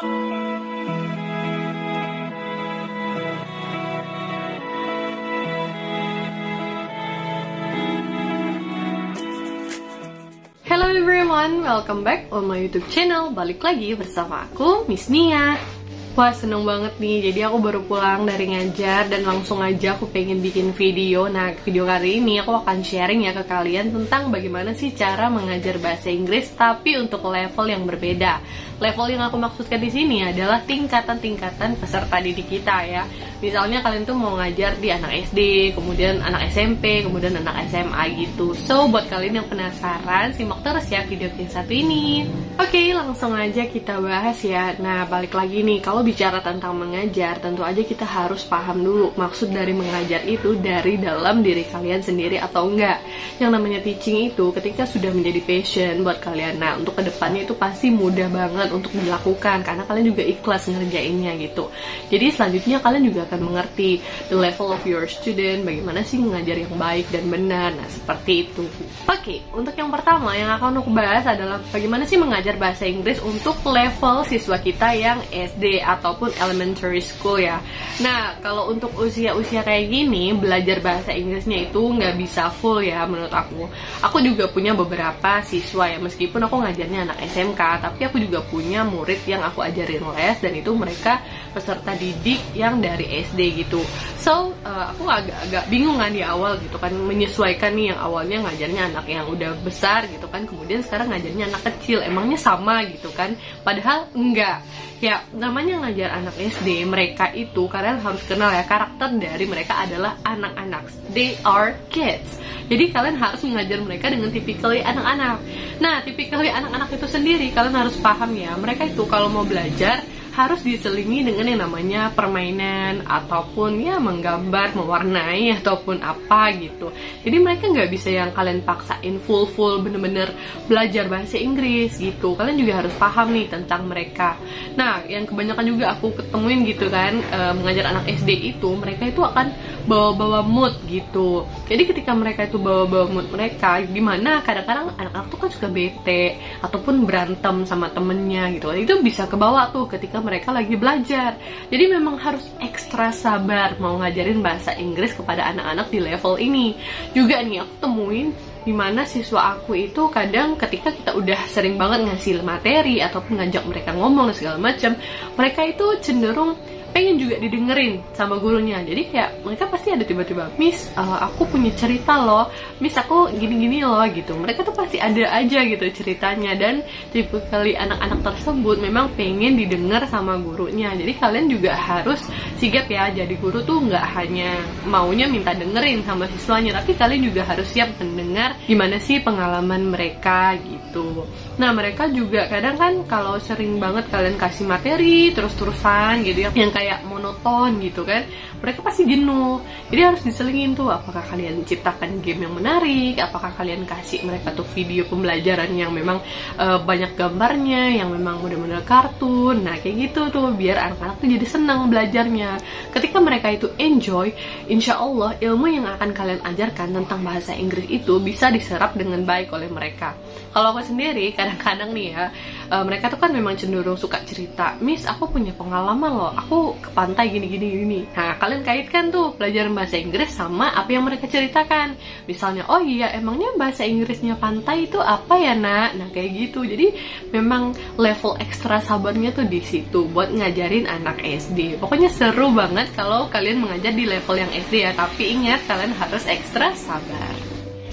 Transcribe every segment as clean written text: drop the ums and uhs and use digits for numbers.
Hello everyone, welcome back on my YouTube channel. Balik lagi bersama aku, Miss Nia. Wah, seneng banget nih, jadi aku baru pulang dari ngajar dan langsung aja aku pengen bikin video. Nah, video kali ini aku akan sharing ya ke kalian tentang bagaimana sih cara mengajar bahasa Inggris tapi untuk level yang berbeda. Level yang aku maksudkan di sini adalah tingkatan-tingkatan peserta didik kita ya. Misalnya kalian tuh mau ngajar di anak SD, kemudian anak SMP, kemudian anak SMA gitu. So, buat kalian yang penasaran, simak terus ya video yang satu ini. Oke, langsung aja kita bahas ya. Nah, balik lagi nih, kalau bicara tentang mengajar, tentu aja kita harus paham dulu maksud dari mengajar itu dari dalam diri kalian sendiri atau enggak. Yang namanya teaching itu ketika sudah menjadi passion buat kalian, nah untuk kedepannya itu pasti mudah banget untuk dilakukan karena kalian juga ikhlas ngerjainnya gitu. Jadi selanjutnya kalian juga akan mengerti the level of your student, bagaimana sih mengajar yang baik dan benar. Nah, seperti itu. Oke, untuk yang pertama yang akan aku bahas adalah bagaimana sih mengajar bahasa Inggris untuk level siswa kita yang SD ataupun elementary school ya. Nah, kalau untuk usia-usia kayak gini, belajar bahasa Inggrisnya itu nggak bisa full ya menurut aku. Aku juga punya beberapa siswa ya, meskipun aku ngajarnya anak SMK, tapi aku juga punya murid yang aku ajarin les, dan itu mereka peserta didik yang dari SD gitu. So, aku agak bingung kan di awal gitu kan, menyesuaikan nih yang awalnya ngajarnya anak yang udah besar gitu kan, kemudian sekarang ngajarnya anak kecil, emangnya sama gitu kan? Padahal enggak. Ya, namanya ngajar anak SD, mereka itu kalian harus kenal ya, karakter dari mereka adalah anak-anak. They are kids. Jadi kalian harus mengajar mereka dengan typically anak-anak. Nah, typically anak-anak itu sendiri kalian harus paham ya, mereka itu kalau mau belajar harus diselingi dengan yang namanya permainan ataupun ya menggambar, mewarnai ataupun apa gitu. Jadi mereka nggak bisa yang kalian paksain full bener-bener belajar bahasa Inggris gitu. Kalian juga harus paham nih tentang mereka. Nah, yang kebanyakan juga aku ketemuin gitu kan, mengajar anak SD itu mereka itu akan bawa-bawa mood gitu. Jadi ketika mereka itu bawa-bawa mood mereka, gimana kadang-kadang anak-anak tuh kan suka bete ataupun berantem sama temennya gitu. Itu bisa kebawa tuh ketika mereka lagi belajar. Jadi memang harus ekstra sabar mau ngajarin bahasa Inggris kepada anak-anak di level ini. Juga nih aku temuin dimana siswa aku itu kadang ketika kita udah sering banget ngasih materi ataupun ngajak mereka ngomong dan segala macam, mereka itu cenderung pengen juga didengerin sama gurunya. Jadi kayak mereka pasti ada tiba-tiba, Miss, aku punya cerita loh, Miss aku gini-gini loh gitu. Mereka tuh pasti ada aja gitu ceritanya, dan tipe kali anak-anak tersebut memang pengen didengar sama gurunya. Jadi kalian juga harus sigap ya, jadi guru tuh nggak hanya maunya minta dengerin sama siswanya, tapi kalian juga harus siap mendengar gimana sih pengalaman mereka gitu. Nah, mereka juga kadang kan kalau sering banget kalian kasih materi terus-terusan gitu ya, yang kayak monoton gitu kan, mereka pasti jenuh. Jadi harus diselingin tuh, apakah kalian ciptakan game yang menarik, apakah kalian kasih mereka tuh video pembelajaran yang memang banyak gambarnya, yang memang benar-benar kartun. Nah, kayak gitu tuh biar anak-anak tuh jadi senang belajarnya. Ketika mereka itu enjoy, insya Allah ilmu yang akan kalian ajarkan tentang bahasa Inggris itu bisa diserap dengan baik oleh mereka. Kalau aku sendiri kadang-kadang nih ya, mereka tuh kan memang cenderung suka cerita, Miss aku punya pengalaman loh, aku ke pantai gini. Nah, kalian kaitkan tuh pelajaran bahasa Inggris sama apa yang mereka ceritakan. Misalnya, oh iya emangnya bahasa Inggrisnya pantai itu apa ya nak? Nah, kayak gitu. Jadi memang level ekstra sabarnya tuh di situ buat ngajarin anak SD. Pokoknya seru banget kalau kalian mengajar di level yang SD ya, tapi ingat kalian harus ekstra sabar.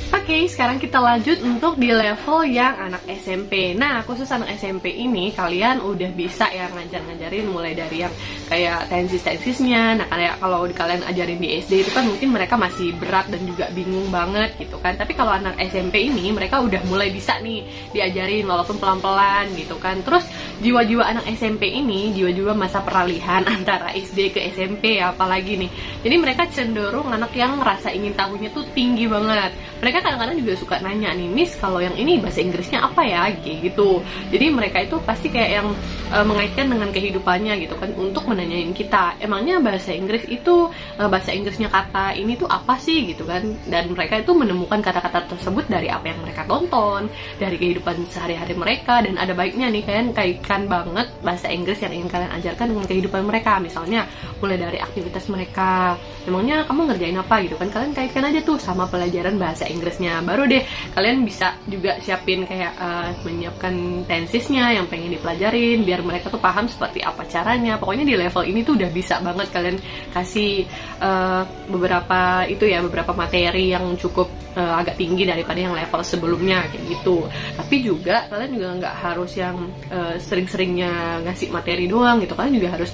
Oke, sekarang kita lanjut untuk di level yang anak SMP. Nah, khusus anak SMP ini kalian udah bisa ya ngajarin mulai dari yang kayak tensis-tensisnya. Nah, kayak kalau kalian ajarin di SD itu kan mungkin mereka masih berat dan juga bingung banget gitu kan. Tapi kalau anak SMP ini mereka udah mulai bisa nih diajarin walaupun pelan-pelan gitu kan. Terus jiwa-jiwa anak SMP ini, jiwa-jiwa masa peralihan antara SD ke SMP ya, apalagi nih. Jadi mereka cenderung anak yang rasa ingin tahunya tuh tinggi banget. Mereka mereka kadang-kadang juga suka nanya nih, Miss kalau yang ini bahasa Inggrisnya apa ya, kayak gitu. Jadi mereka itu pasti kayak yang mengaitkan dengan kehidupannya gitu kan, untuk menanyain kita, emangnya bahasa Inggris itu bahasa Inggrisnya kata ini tuh apa sih gitu kan. Dan mereka itu menemukan kata-kata tersebut dari apa yang mereka tonton, dari kehidupan sehari-hari mereka. Dan ada baiknya nih kalian kaitkan banget bahasa Inggris yang ingin kalian ajarkan dengan kehidupan mereka. Misalnya mulai dari aktivitas mereka, emangnya kamu ngerjain apa gitu kan, kalian kaitkan aja tuh sama pelajaran bahasa Inggrisnya. Baru deh kalian bisa juga siapin kayak menyiapkan tensesnya yang pengen dipelajarin, biar mereka tuh paham seperti apa caranya. Pokoknya di level ini tuh udah bisa banget kalian kasih beberapa materi yang cukup agak tinggi daripada yang level sebelumnya kayak gitu. Tapi juga kalian juga nggak harus yang sering-seringnya ngasih materi doang gitu, kalian juga harus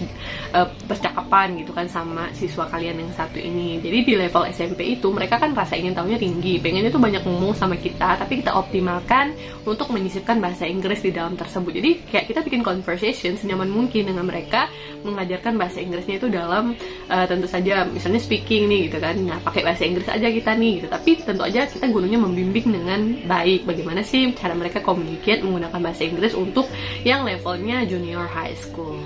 percakapan gitu kan sama siswa kalian yang satu ini. Jadi di level SMP itu mereka kan rasa ingin tahunya tinggi, pengennya tuh banyak ngomong sama kita, tapi kita optimalkan untuk menyisipkan bahasa Inggris di dalam tersebut. Jadi kayak kita bikin conversation senyaman mungkin dengan mereka, mengajarkan bahasa Inggrisnya itu dalam tentu saja misalnya speaking nih gitu kan, nah pakai bahasa Inggris aja kita nih gitu. Tapi tentu aja kita gurunya membimbing dengan baik bagaimana sih cara mereka communicate menggunakan bahasa Inggris untuk yang levelnya junior high school.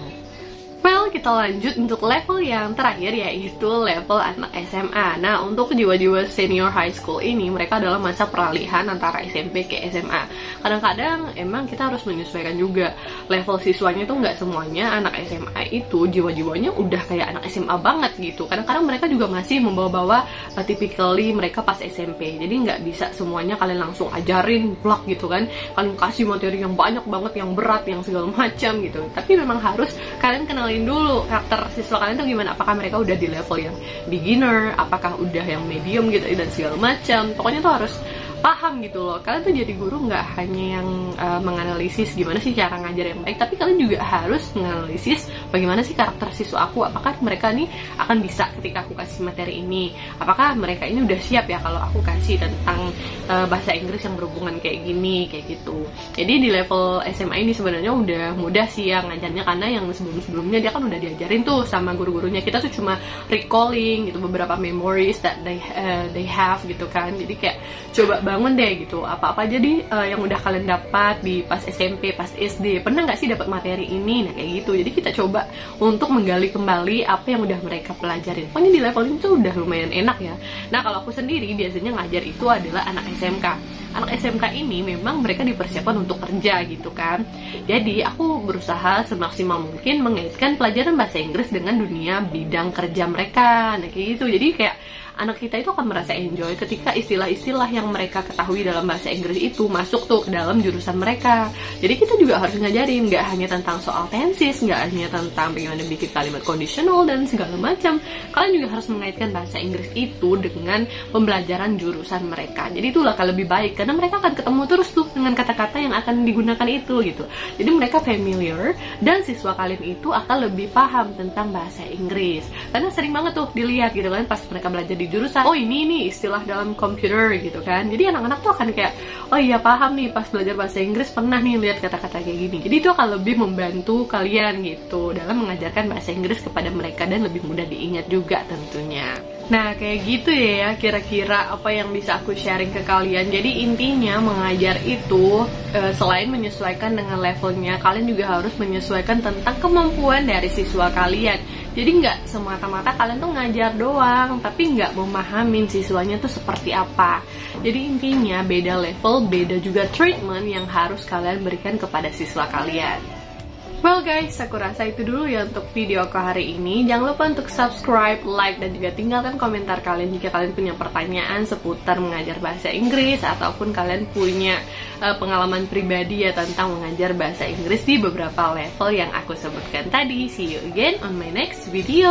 Well, kita lanjut untuk level yang terakhir, yaitu level anak SMA. Nah, untuk jiwa-jiwa senior high school ini, mereka adalah masa peralihan antara SMP ke SMA. Kadang-kadang emang kita harus menyesuaikan juga. Level siswanya itu nggak semuanya anak SMA itu jiwa-jiwanya udah kayak anak SMA banget gitu. Kadang-kadang mereka juga masih membawa-bawa typically mereka pas SMP. Jadi nggak bisa semuanya kalian langsung ajarin vlog gitu kan. Kalian kasih materi yang banyak banget, yang berat, yang segala macam gitu. Tapi memang harus kalian kenalin dulu karakter siswa kalian tuh gimana, apakah mereka udah di level yang beginner, apakah udah yang medium gitu dan segala macam. Pokoknya tuh harus paham gitu loh. Kalian tuh jadi guru nggak hanya yang menganalisis gimana sih cara ngajar yang baik, tapi kalian juga harus menganalisis bagaimana sih karakter siswa aku, apakah mereka nih akan bisa ketika aku kasih materi ini, apakah mereka ini udah siap ya kalau aku kasih tentang bahasa Inggris yang berhubungan kayak gini, kayak gitu. Jadi di level SMA ini sebenarnya udah mudah sih ya ngajarnya, karena yang sebelum-sebelumnya dia kan udah diajarin tuh sama guru-gurunya. Kita tuh cuma recalling gitu beberapa memories that they have gitu kan. Jadi kayak coba bangun deh gitu, apa-apa jadi yang udah kalian dapat di pas SMP, pas SD, pernah nggak sih dapat materi ini, nah kayak gitu. Jadi kita coba untuk menggali kembali apa yang udah mereka pelajarin. Pokoknya di level ini tuh udah lumayan enak ya. Nah kalau aku sendiri biasanya ngajar itu adalah anak SMK. Anak SMK ini memang mereka dipersiapkan untuk kerja gitu kan. Jadi aku berusaha semaksimal mungkin mengaitkan pelajaran bahasa Inggris dengan dunia bidang kerja mereka. Nah kayak gitu. Jadi kayak anak kita itu akan merasa enjoy ketika istilah-istilah yang mereka ketahui dalam bahasa Inggris itu masuk tuh ke dalam jurusan mereka. Jadi kita juga harus ngajarin, nggak hanya tentang soal tenses, nggak hanya tentang bagaimana bikin kalimat conditional dan segala macam. Kalian juga harus mengaitkan bahasa Inggris itu dengan pembelajaran jurusan mereka. Jadi itulah akan lebih baik, karena mereka akan ketemu terus tuh dengan kata-kata yang akan digunakan itu gitu. Jadi mereka familiar, dan siswa kalian itu akan lebih paham tentang bahasa Inggris. Karena sering banget tuh dilihat gitu kan pas mereka belajar di jurusan, oh ini nih istilah dalam komputer gitu kan. Jadi anak-anak tuh akan kayak, oh iya paham nih pas belajar bahasa Inggris pernah nih lihat kata-kata kayak gini. Jadi itu akan lebih membantu kalian gitu dalam mengajarkan bahasa Inggris kepada mereka, dan lebih mudah diingat juga tentunya. Nah kayak gitu ya kira-kira apa yang bisa aku sharing ke kalian. Jadi intinya mengajar itu selain menyesuaikan dengan levelnya, kalian juga harus menyesuaikan tentang kemampuan dari siswa kalian. Jadi nggak semata-mata kalian tuh ngajar doang, tapi nggak memahamin siswanya tuh seperti apa. Jadi intinya beda level, beda juga treatment yang harus kalian berikan kepada siswa kalian. Well guys, aku rasa itu dulu ya untuk video aku hari ini. Jangan lupa untuk subscribe, like, dan juga tinggalkan komentar kalian jika kalian punya pertanyaan seputar mengajar bahasa Inggris, ataupun kalian punya pengalaman pribadi ya tentang mengajar bahasa Inggris di beberapa level yang aku sebutkan tadi. See you again on my next video.